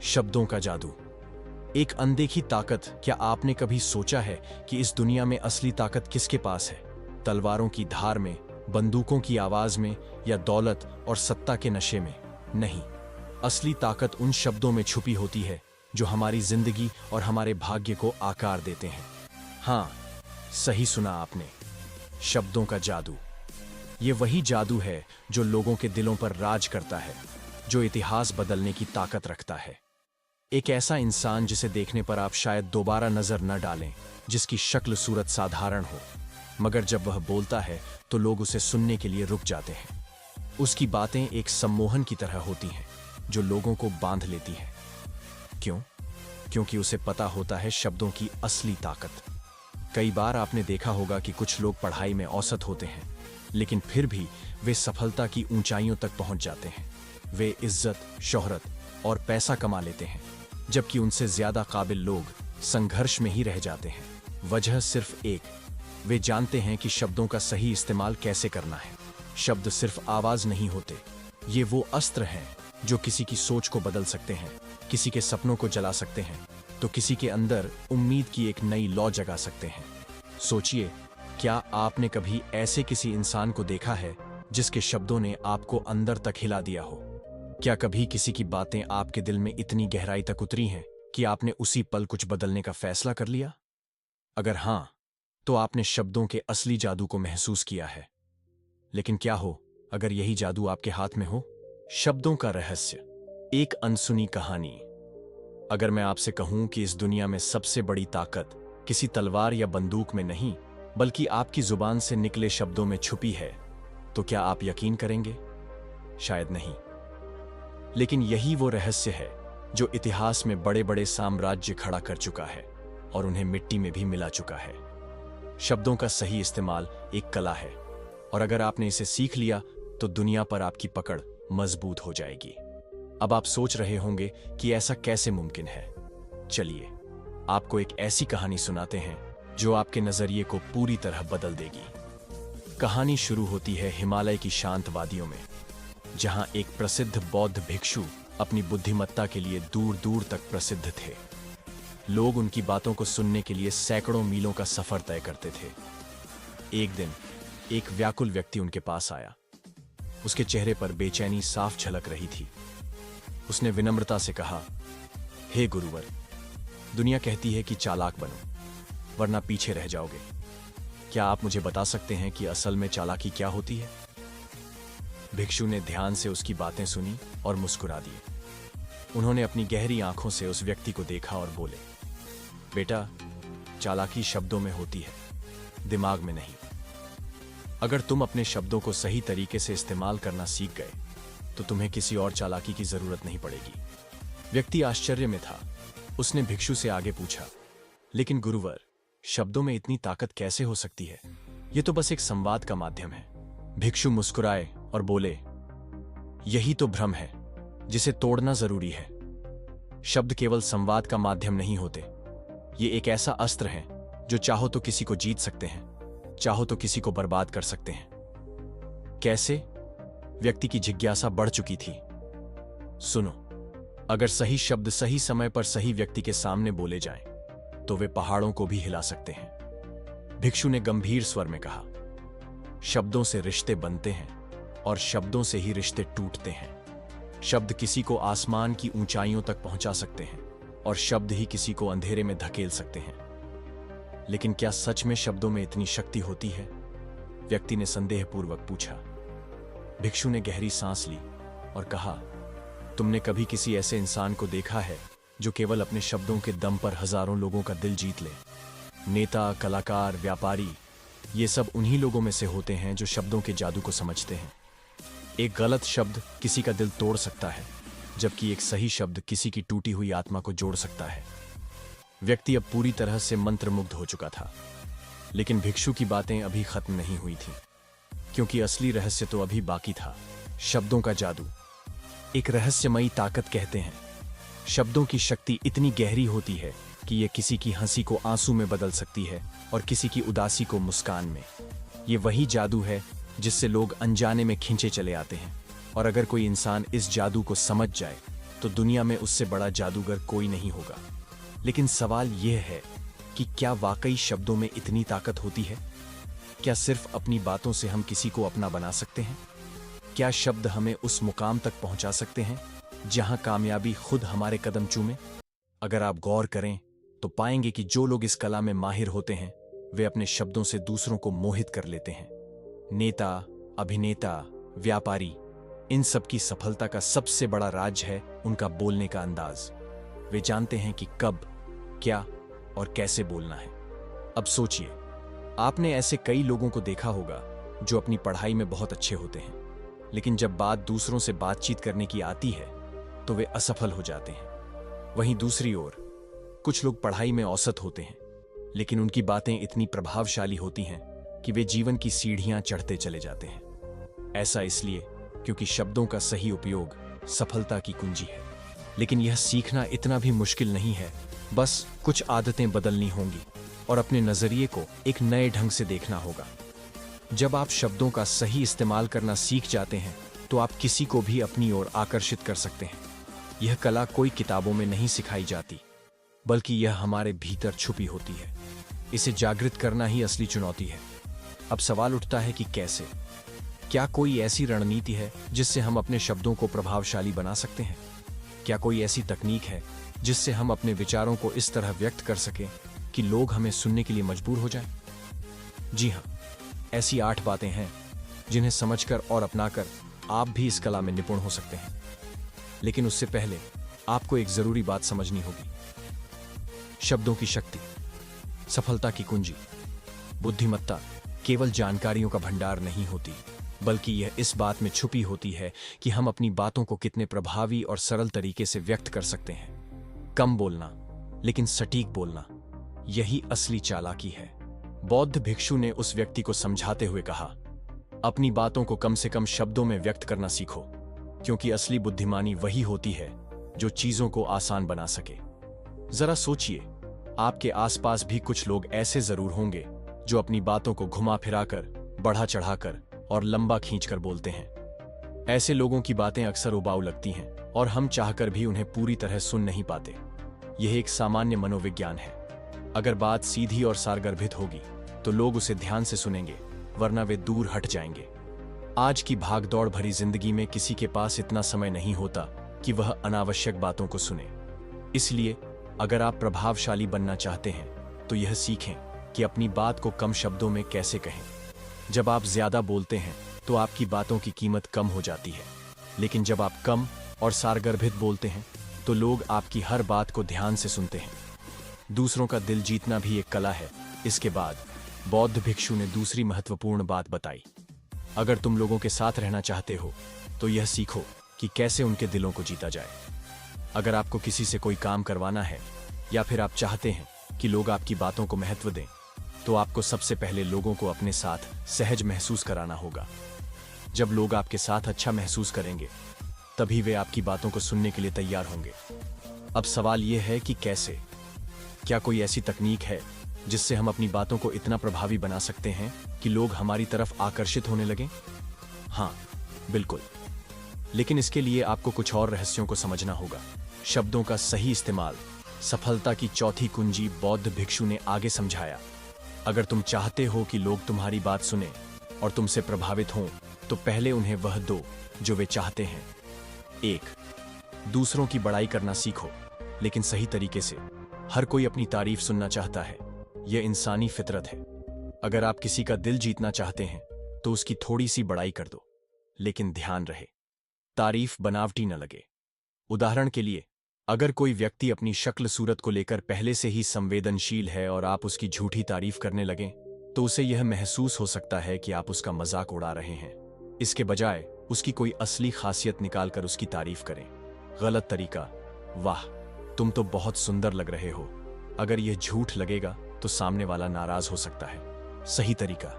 शब्दों का जादू, एक अनदेखी ताकत। क्या आपने कभी सोचा है कि इस दुनिया में असली ताकत किसके पास है? तलवारों की धार में, बंदूकों की आवाज में, या दौलत और सत्ता के नशे में? नहीं, असली ताकत उन शब्दों में छुपी होती है जो हमारी जिंदगी और हमारे भाग्य को आकार देते हैं। हाँ, सही सुना आपने, शब्दों का जादू। ये वही जादू है जो लोगों के दिलों पर राज करता है, जो इतिहास बदलने की ताकत रखता है। एक ऐसा इंसान जिसे देखने पर आप शायद दोबारा नजर न डालें, जिसकी शक्ल सूरत साधारण हो, मगर जब वह बोलता है तो लोग उसे सुनने के लिए रुक जाते हैं। उसकी बातें एक सम्मोहन की तरह होती हैं जो लोगों को बांध लेती हैं। क्यों? क्योंकि उसे पता होता है शब्दों की असली ताकत। कई बार आपने देखा होगा कि कुछ लोग पढ़ाई में औसत होते हैं, लेकिन फिर भी वे सफलता की ऊंचाइयों तक पहुंच जाते हैं। वे इज्जत, शोहरत और पैसा कमा लेते हैं, जबकि उनसे ज्यादा काबिल लोग संघर्ष में ही रह जाते हैं। वजह सिर्फ एक, वे जानते हैं कि शब्दों का सही इस्तेमाल कैसे करना है। शब्द सिर्फ आवाज नहीं होते, ये वो अस्त्र हैं जो किसी की सोच को बदल सकते हैं, किसी के सपनों को जला सकते हैं, तो किसी के अंदर उम्मीद की एक नई लौ जगा सकते हैं। सोचिए, क्या आपने कभी ऐसे किसी इंसान को देखा है जिसके शब्दों ने आपको अंदर तक हिला दिया हो? क्या कभी किसी की बातें आपके दिल में इतनी गहराई तक उतरी हैं कि आपने उसी पल कुछ बदलने का फैसला कर लिया? अगर हां, तो आपने शब्दों के असली जादू को महसूस किया है। लेकिन क्या हो अगर यही जादू आपके हाथ में हो? शब्दों का रहस्य, एक अनसुनी कहानी। अगर मैं आपसे कहूं कि इस दुनिया में सबसे बड़ी ताकत किसी तलवार या बंदूक में नहीं, बल्कि आपकी जुबान से निकले शब्दों में छुपी है, तो क्या आप यकीन करेंगे? शायद नहीं। लेकिन यही वो रहस्य है जो इतिहास में बड़े बड़े साम्राज्य खड़ा कर चुका है और उन्हें मिट्टी में भी मिला चुका है। शब्दों का सही इस्तेमाल एक कला है, और अगर आपने इसे सीख लिया तो दुनिया पर आपकी पकड़ मजबूत हो जाएगी। अब आप सोच रहे होंगे कि ऐसा कैसे मुमकिन है। चलिए, आपको एक ऐसी कहानी सुनाते हैं जो आपके नजरिए को पूरी तरह बदल देगी। कहानी शुरू होती है हिमालय की शांत वादियों में, जहां एक प्रसिद्ध बौद्ध भिक्षु अपनी बुद्धिमत्ता के लिए दूर दूर तक प्रसिद्ध थे। लोग उनकी बातों को सुनने के लिए सैकड़ों मीलों का सफर तय करते थे। एक दिन एक व्याकुल व्यक्ति उनके पास आया। उसके चेहरे पर बेचैनी साफ झलक रही थी। उसने विनम्रता से कहा, हे गुरुवर, दुनिया कहती है कि चालाक बनो, वरना पीछे रह जाओगे। क्या आप मुझे बता सकते हैं कि असल में चालाकी क्या होती है? भिक्षु ने ध्यान से उसकी बातें सुनी और मुस्कुरा दिए। उन्होंने अपनी गहरी आंखों से उस व्यक्ति को देखा और बोले, बेटा, चालाकी शब्दों में होती है, दिमाग में नहीं। अगर तुम अपने शब्दों को सही तरीके से इस्तेमाल करना सीख गए तो तुम्हें किसी और चालाकी की जरूरत नहीं पड़ेगी। व्यक्ति आश्चर्य में था। उसने भिक्षु से आगे पूछा, लेकिन गुरुवर, शब्दों में इतनी ताकत कैसे हो सकती है? यह तो बस एक संवाद का माध्यम है। भिक्षु मुस्कुराए और बोले, यही तो भ्रम है जिसे तोड़ना जरूरी है। शब्द केवल संवाद का माध्यम नहीं होते, ये एक ऐसा अस्त्र है जो चाहो तो किसी को जीत सकते हैं, चाहो तो किसी को बर्बाद कर सकते हैं। कैसे? व्यक्ति की जिज्ञासा बढ़ चुकी थी। सुनो, अगर सही शब्द सही समय पर सही व्यक्ति के सामने बोले जाएं, तो वे पहाड़ों को भी हिला सकते हैं। भिक्षु ने गंभीर स्वर में कहा, शब्दों से रिश्ते बनते हैं और शब्दों से ही रिश्ते टूटते हैं। शब्द किसी को आसमान की ऊंचाइयों तक पहुंचा सकते हैं और शब्द ही किसी को अंधेरे में धकेल सकते हैं। लेकिन क्या सच में शब्दों में इतनी शक्ति होती है? व्यक्ति ने संदेहपूर्वक पूछा। भिक्षु ने गहरी सांस ली और कहा, तुमने कभी किसी ऐसे इंसान को देखा है जो केवल अपने शब्दों के दम पर हजारों लोगों का दिल जीत ले? नेता, कलाकार, व्यापारी, ये सब उन्हीं लोगों में से होते हैं जो शब्दों के जादू को समझते हैं। एक गलत शब्द किसी का दिल तोड़ सकता है, जबकि एक सही शब्द किसी की टूटी हुई आत्मा को जोड़ सकता है। व्यक्ति अब पूरी तरह से मंत्रमुग्ध हो चुका था, लेकिन भिक्षु की बातें अभी खत्म नहीं हुई थीं, क्योंकि असली रहस्य तो अभी बाकी था। शब्दों का जादू एक रहस्यमयी ताकत कहते हैं। शब्दों की शक्ति इतनी गहरी होती है कि यह किसी की हंसी को आंसू में बदल सकती है और किसी की उदासी को मुस्कान में। ये वही जादू है जिससे लोग अनजाने में खींचे चले आते हैं, और अगर कोई इंसान इस जादू को समझ जाए तो दुनिया में उससे बड़ा जादूगर कोई नहीं होगा। लेकिन सवाल यह है कि क्या वाकई शब्दों में इतनी ताकत होती है? क्या सिर्फ अपनी बातों से हम किसी को अपना बना सकते हैं? क्या शब्द हमें उस मुकाम तक पहुंचा सकते हैं जहां कामयाबी खुद हमारे कदम चूमे? अगर आप गौर करें तो पाएंगे कि जो लोग इस कला में माहिर होते हैं वे अपने शब्दों से दूसरों को मोहित कर लेते हैं। नेता, अभिनेता, व्यापारी, इन सब की सफलता का सबसे बड़ा राज है उनका बोलने का अंदाज। वे जानते हैं कि कब, क्या और कैसे बोलना है। अब सोचिए, आपने ऐसे कई लोगों को देखा होगा जो अपनी पढ़ाई में बहुत अच्छे होते हैं, लेकिन जब बात दूसरों से बातचीत करने की आती है तो वे असफल हो जाते हैं। वहीं दूसरी ओर कुछ लोग पढ़ाई में औसत होते हैं, लेकिन उनकी बातें इतनी प्रभावशाली होती हैं कि वे जीवन की सीढ़ियां चढ़ते चले जाते हैं। ऐसा इसलिए क्योंकि शब्दों का सही उपयोग सफलता की कुंजी है। लेकिन यह सीखना इतना भी मुश्किल नहीं है, बस कुछ आदतें बदलनी होंगी और अपने नजरिए को एक नए ढंग से देखना होगा। जब आप शब्दों का सही इस्तेमाल करना सीख जाते हैं तो आप किसी को भी अपनी ओर आकर्षित कर सकते हैं। यह कला कोई किताबों में नहीं सिखाई जाती, बल्कि यह हमारे भीतर छुपी होती है। इसे जागृत करना ही असली चुनौती है। अब सवाल उठता है कि कैसे? क्या कोई ऐसी रणनीति है जिससे हम अपने शब्दों को प्रभावशाली बना सकते हैं? क्या कोई ऐसी तकनीक है जिससे हम अपने विचारों को इस तरह व्यक्त कर सकें कि लोग हमें सुनने के लिए मजबूर हो जाएं? जी हां, ऐसी 8 बातें हैं जिन्हें समझकर और अपनाकर आप भी इस कला में निपुण हो सकते हैं। लेकिन उससे पहले आपको एक जरूरी बात समझनी होगी। शब्दों की शक्ति, सफलता की कुंजी, बुद्धिमत्ता केवल जानकारियों का भंडार नहीं होती, बल्कि यह इस बात में छुपी होती है कि हम अपनी बातों को कितने प्रभावी और सरल तरीके से व्यक्त कर सकते हैं। कम बोलना, लेकिन सटीक बोलना, यही असली चालाकी है। बौद्ध भिक्षु ने उस व्यक्ति को समझाते हुए कहा, अपनी बातों को कम से कम शब्दों में व्यक्त करना सीखो, क्योंकि असली बुद्धिमानी वही होती है जो चीजों को आसान बना सके। जरा सोचिए, आपके आसपास भी कुछ लोग ऐसे जरूर होंगे जो अपनी बातों को घुमा फिराकर, बढ़ा चढ़ाकर और लंबा खींचकर बोलते हैं। ऐसे लोगों की बातें अक्सर उबाऊ लगती हैं और हम चाहकर भी उन्हें पूरी तरह सुन नहीं पाते। यह एक सामान्य मनोविज्ञान है। अगर बात सीधी और सारगर्भित होगी तो लोग उसे ध्यान से सुनेंगे, वरना वे दूर हट जाएंगे। आज की भागदौड़ भरी जिंदगी में किसी के पास इतना समय नहीं होता कि वह अनावश्यक बातों को सुने। इसलिए अगर आप प्रभावशाली बनना चाहते हैं तो यह सीखें कि अपनी बात को कम शब्दों में कैसे कहें। जब आप ज्यादा बोलते हैं तो आपकी बातों की कीमत कम हो जाती है, लेकिन जब आप कम और सारगर्भित बोलते हैं तो लोग आपकी हर बात को ध्यान से सुनते हैं। दूसरों का दिल जीतना भी एक कला है। इसके बाद बौद्ध भिक्षु ने दूसरी महत्वपूर्ण बात बताई, अगर तुम लोगों के साथ रहना चाहते हो तो यह सीखो कि कैसे उनके दिलों को जीता जाए। अगर आपको किसी से कोई काम करवाना है या फिर आप चाहते हैं कि लोग आपकी बातों को महत्व दें, तो आपको सबसे पहले लोगों को अपने साथ सहज महसूस कराना होगा। जब लोग आपके साथ अच्छा महसूस करेंगे, तभी वे आपकी बातों को सुनने के लिए तैयार होंगे। अब सवाल यह है कि कैसे? क्या कोई ऐसी तकनीक है जिससे हम अपनी बातों को इतना प्रभावी बना सकते हैं कि लोग हमारी तरफ आकर्षित होने लगें? हाँ, बिल्कुल। लेकिन इसके लिए आपको कुछ और रहस्यों को समझना होगा। शब्दों का सही इस्तेमाल, सफलता की चौथी कुंजी, बौद्ध भिक्षु ने आगे समझाया। अगर तुम चाहते हो कि लोग तुम्हारी बात सुने और तुमसे प्रभावित हों, तो पहले उन्हें वह दो जो वे चाहते हैं। 1. दूसरों की बड़ाई करना सीखो, लेकिन सही तरीके से। हर कोई अपनी तारीफ सुनना चाहता है, यह इंसानी फितरत है। अगर आप किसी का दिल जीतना चाहते हैं तो उसकी थोड़ी सी बड़ाई कर दो, लेकिन ध्यान रहे तारीफ बनावटी न लगे। उदाहरण के लिए, अगर कोई व्यक्ति अपनी शक्ल सूरत को लेकर पहले से ही संवेदनशील है और आप उसकी झूठी तारीफ करने लगें, तो उसे यह महसूस हो सकता है कि आप उसका मजाक उड़ा रहे हैं। इसके बजाय उसकी कोई असली खासियत निकालकर उसकी तारीफ करें। गलत तरीका, वाह तुम तो बहुत सुंदर लग रहे हो। अगर यह झूठ लगेगा तो सामने वाला नाराज हो सकता है। सही तरीका,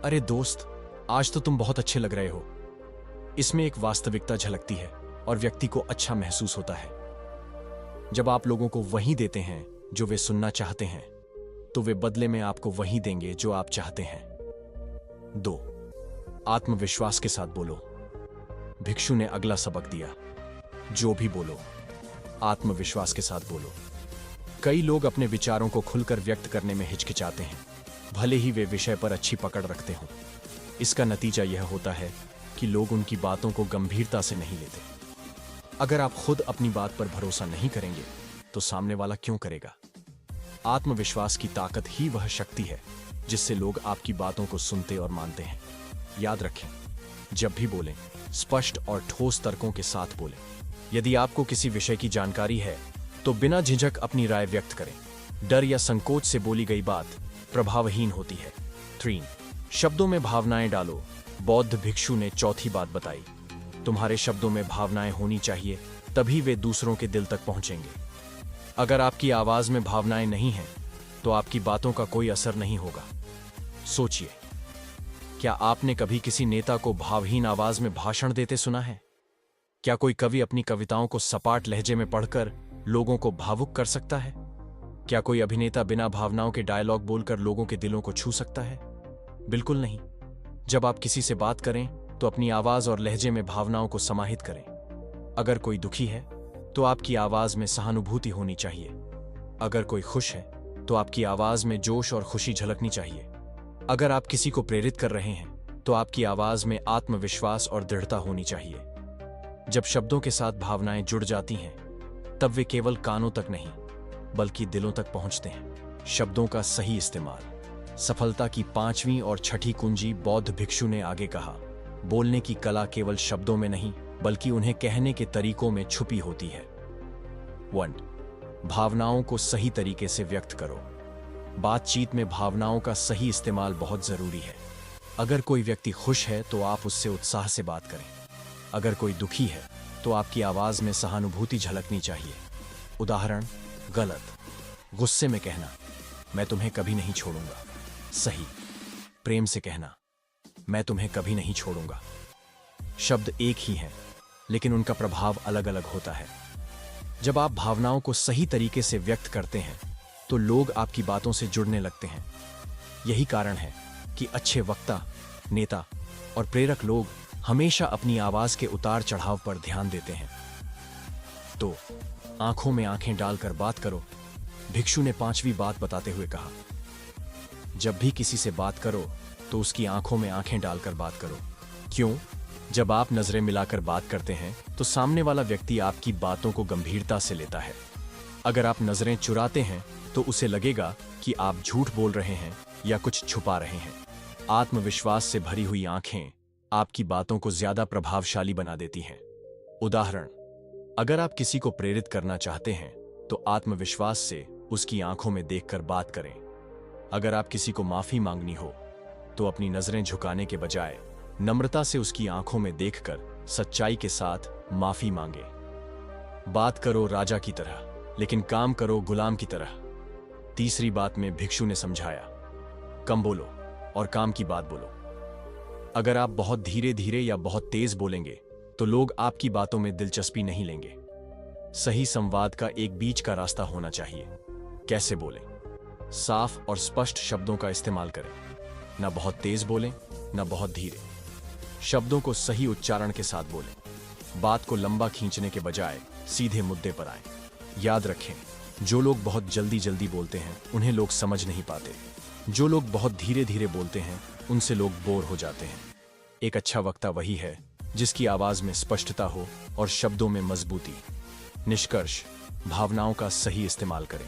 अरे दोस्त, आज तो तुम बहुत अच्छे लग रहे हो। इसमें एक वास्तविकता झलकती है और व्यक्ति को अच्छा महसूस होता है। जब आप लोगों को वही देते हैं जो वे सुनना चाहते हैं, तो वे बदले में आपको वही देंगे जो आप चाहते हैं। 2. आत्मविश्वास के साथ बोलो। भिक्षु ने अगला सबक दिया, जो भी बोलो आत्मविश्वास के साथ बोलो। कई लोग अपने विचारों को खुलकर व्यक्त करने में हिचकिचाते हैं, भले ही वे विषय पर अच्छी पकड़ रखते हों। इसका नतीजा यह होता है कि लोग उनकी बातों को गंभीरता से नहीं लेते। अगर आप खुद अपनी बात पर भरोसा नहीं करेंगे तो सामने वाला क्यों करेगा? आत्मविश्वास की ताकत ही वह शक्ति है जिससे लोग आपकी बातों को सुनते और मानते हैं। याद रखें, जब भी बोलें, स्पष्ट और ठोस तर्कों के साथ बोलें। यदि आपको किसी विषय की जानकारी है तो बिना झिझक अपनी राय व्यक्त करें। डर या संकोच से बोली गई बात प्रभावहीन होती है। 3. शब्दों में भावनाएं डालो। बौद्ध भिक्षु ने चौथी बात बताई, तुम्हारे शब्दों में भावनाएं होनी चाहिए, तभी वे दूसरों के दिल तक पहुंचेंगे। अगर आपकी आवाज में भावनाएं नहीं हैं तो आपकी बातों का कोई असर नहीं होगा। सोचिए, क्या आपने कभी किसी नेता को भावहीन आवाज में भाषण देते सुना है? क्या कोई कवि अपनी कविताओं को सपाट लहजे में पढ़कर लोगों को भावुक कर सकता है? क्या कोई अभिनेता बिना भावनाओं के डायलॉग बोलकर लोगों के दिलों को छू सकता है? बिल्कुल नहीं। जब आप किसी से बात करें तो अपनी आवाज और लहजे में भावनाओं को समाहित करें। अगर कोई दुखी है तो आपकी आवाज में सहानुभूति होनी चाहिए। अगर कोई खुश है तो आपकी आवाज में जोश और खुशी झलकनी चाहिए। अगर आप किसी को प्रेरित कर रहे हैं तो आपकी आवाज में आत्मविश्वास और दृढ़ता होनी चाहिए। जब शब्दों के साथ भावनाएं जुड़ जाती हैं तब वे केवल कानों तक नहीं बल्कि दिलों तक पहुंचते हैं। शब्दों का सही इस्तेमाल सफलता की 5वीं और 6ठी कुंजी। बौद्ध भिक्षु ने आगे कहा, बोलने की कला केवल शब्दों में नहीं बल्कि उन्हें कहने के तरीकों में छुपी होती है। 1. भावनाओं को सही तरीके से व्यक्त करो। बातचीत में भावनाओं का सही इस्तेमाल बहुत जरूरी है। अगर कोई व्यक्ति खुश है तो आप उससे उत्साह से बात करें। अगर कोई दुखी है तो आपकी आवाज में सहानुभूति झलकनी चाहिए। उदाहरण, गलत, गुस्से में कहना, मैं तुम्हें कभी नहीं छोड़ूंगा। सही, प्रेम से कहना, मैं तुम्हें कभी नहीं छोड़ूंगा। शब्द एक ही हैं, लेकिन उनका प्रभाव अलग अलग होता है। जब आप भावनाओं को सही तरीके से व्यक्त करते हैं तो लोग आपकी बातों से जुड़ने लगते हैं। यही कारण है कि अच्छे वक्ता, नेता और प्रेरक लोग हमेशा अपनी आवाज के उतार चढ़ाव पर ध्यान देते हैं। तो आंखों में आंखें डालकर बात करो। भिक्षु ने 5वीं बात बताते हुए कहा, जब भी किसी से बात करो तो उसकी आंखों में आंखें डालकर बात करो। क्यों? जब आप नजरें मिलाकर बात करते हैं तो सामने वाला व्यक्ति आपकी बातों को गंभीरता से लेता है। अगर आप नजरें चुराते हैं तो उसे लगेगा कि आप झूठ बोल रहे हैं या कुछ छुपा रहे हैं। आत्मविश्वास से भरी हुई आंखें आपकी बातों को ज्यादा प्रभावशाली बना देती हैं। उदाहरण, अगर आप किसी को प्रेरित करना चाहते हैं तो आत्मविश्वास से उसकी आंखों में देखकर बात करें। अगर आप किसी को माफी मांगनी हो तो अपनी नजरें झुकाने के बजाय नम्रता से उसकी आंखों में देखकर सच्चाई के साथ माफी मांगे। बात करो राजा की तरह, लेकिन काम करो गुलाम की तरह। 3री बात में भिक्षु ने समझाया, कम बोलो और काम की बात बोलो। अगर आप बहुत धीरे धीरे या बहुत तेज बोलेंगे तो लोग आपकी बातों में दिलचस्पी नहीं लेंगे। सही संवाद का एक बीच का रास्ता होना चाहिए। कैसे बोलें? साफ और स्पष्ट शब्दों का इस्तेमाल करें। न बहुत तेज बोलें, न बहुत धीरे। शब्दों को सही उच्चारण के साथ बोलें। बात को लंबा खींचने के बजाय सीधे मुद्दे पर आएं। याद रखें, जो लोग बहुत जल्दी जल्दी बोलते हैं उन्हें लोग समझ नहीं पाते। जो लोग बहुत धीरे धीरे बोलते हैं उनसे लोग बोर हो जाते हैं। एक अच्छा वक्ता वही है जिसकी आवाज में स्पष्टता हो और शब्दों में मजबूती। निष्कर्ष, भावनाओं का सही इस्तेमाल करें।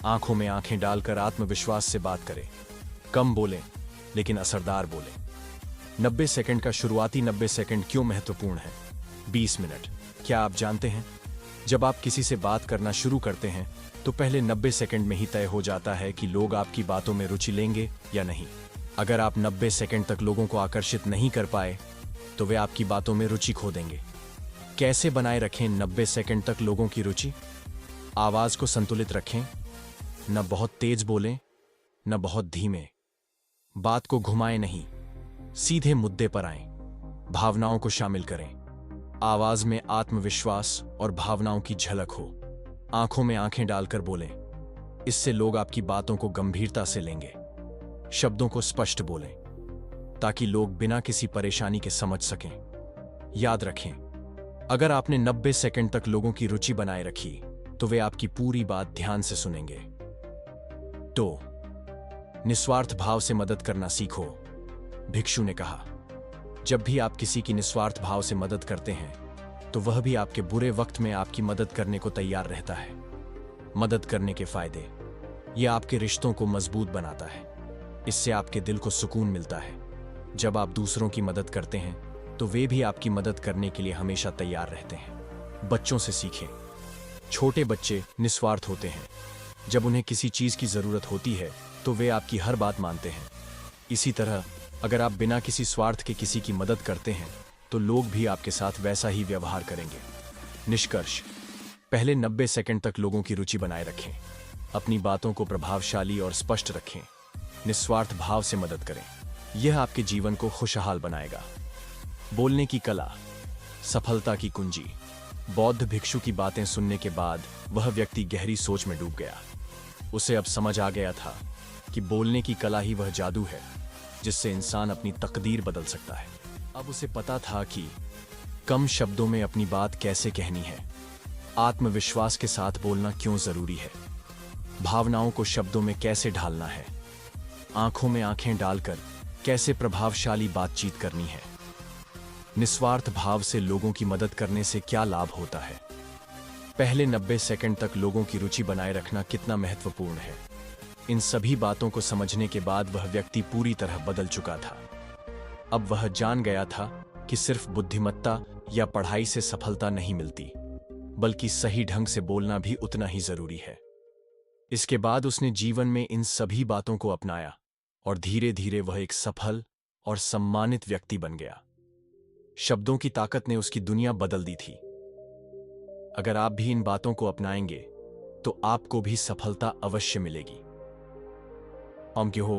आंखों में आंखें डालकर आत्मविश्वास से बात करें। कम बोलें लेकिन असरदार बोलें। 90 सेकंड का शुरुआती 90 सेकंड क्यों महत्वपूर्ण है? 20 मिनट। क्या आप जानते हैं, जब आप किसी से बात करना शुरू करते हैं तो पहले 90 सेकंड में ही तय हो जाता है कि लोग आपकी बातों में रुचि लेंगे या नहीं। अगर आप 90 सेकंड तक लोगों को आकर्षित नहीं कर पाए तो वे आपकी बातों में रुचि खो देंगे। कैसे बनाए रखें 90 सेकंड तक लोगों की रुचि? आवाज को संतुलित रखें। न बहुत तेज बोलें, न बहुत धीमे। बात को घुमाएं नहीं, सीधे मुद्दे पर आएं। भावनाओं को शामिल करें। आवाज में आत्मविश्वास और भावनाओं की झलक हो। आंखों में आंखें डालकर बोलें। इससे लोग आपकी बातों को गंभीरता से लेंगे। शब्दों को स्पष्ट बोलें ताकि लोग बिना किसी परेशानी के समझ सकें। याद रखें, अगर आपने 90 सेकंड तक लोगों की रुचि बनाए रखी तो वे आपकी पूरी बात ध्यान से सुनेंगे। तो निस्वार्थ भाव से मदद करना सीखो, भिक्षु ने कहा। जब भी आप किसी की निस्वार्थ भाव से मदद करते हैं तो वह भी आपके बुरे वक्त में आपकी मदद करने को तैयार रहता है। मदद करने के फायदे: यह आपके रिश्तों को मजबूत बनाता है। इससे आपके दिल को सुकून मिलता है। जब आप दूसरों की मदद करते हैं तो वे भी आपकी मदद करने के लिए हमेशा तैयार रहते हैं। बच्चों से सीखें। छोटे बच्चे निस्वार्थ होते हैं। जब उन्हें किसी चीज की जरूरत होती है तो वे आपकी हर बात मानते हैं। इसी तरह अगर आप बिना किसी स्वार्थ के किसी की मदद करते हैं तो लोग भी आपके साथ वैसा ही व्यवहार करेंगे। निष्कर्ष: पहले 90 सेकंड तक लोगों की रुचि बनाए रखें। अपनी बातों को प्रभावशाली और स्पष्ट रखें। निस्वार्थ भाव से मदद करें। यह आपके जीवन को खुशहाल बनाएगा। बोलने की कला, सफलता की कुंजी। बौद्ध भिक्षु की बातें सुनने के बाद वह व्यक्ति गहरी सोच में डूब गया। उसे अब समझ आ गया था कि बोलने की कला ही वह जादू है जिससे इंसान अपनी तकदीर बदल सकता है। अब उसे पता था कि कम शब्दों में अपनी बात कैसे कहनी है, आत्मविश्वास के साथ बोलना क्यों जरूरी है, भावनाओं को शब्दों में कैसे ढालना है, आंखों में आंखें डालकर कैसे प्रभावशाली बातचीत करनी है। निस्वार्थ भाव से लोगों की मदद करने से क्या लाभ होता है? पहले 90 सेकंड तक लोगों की रुचि बनाए रखना कितना महत्वपूर्ण है। इन सभी बातों को समझने के बाद वह व्यक्ति पूरी तरह बदल चुका था। अब वह जान गया था कि सिर्फ बुद्धिमत्ता या पढ़ाई से सफलता नहीं मिलती, बल्कि सही ढंग से बोलना भी उतना ही जरूरी है। इसके बाद उसने जीवन में इन सभी बातों को अपनाया और धीरे धीरे वह एक सफल और सम्मानित व्यक्ति बन गया। शब्दों की ताकत ने उसकी दुनिया बदल दी थी। अगर आप भी इन बातों को अपनाएंगे तो आपको भी सफलता अवश्य मिलेगी। ओम की हो।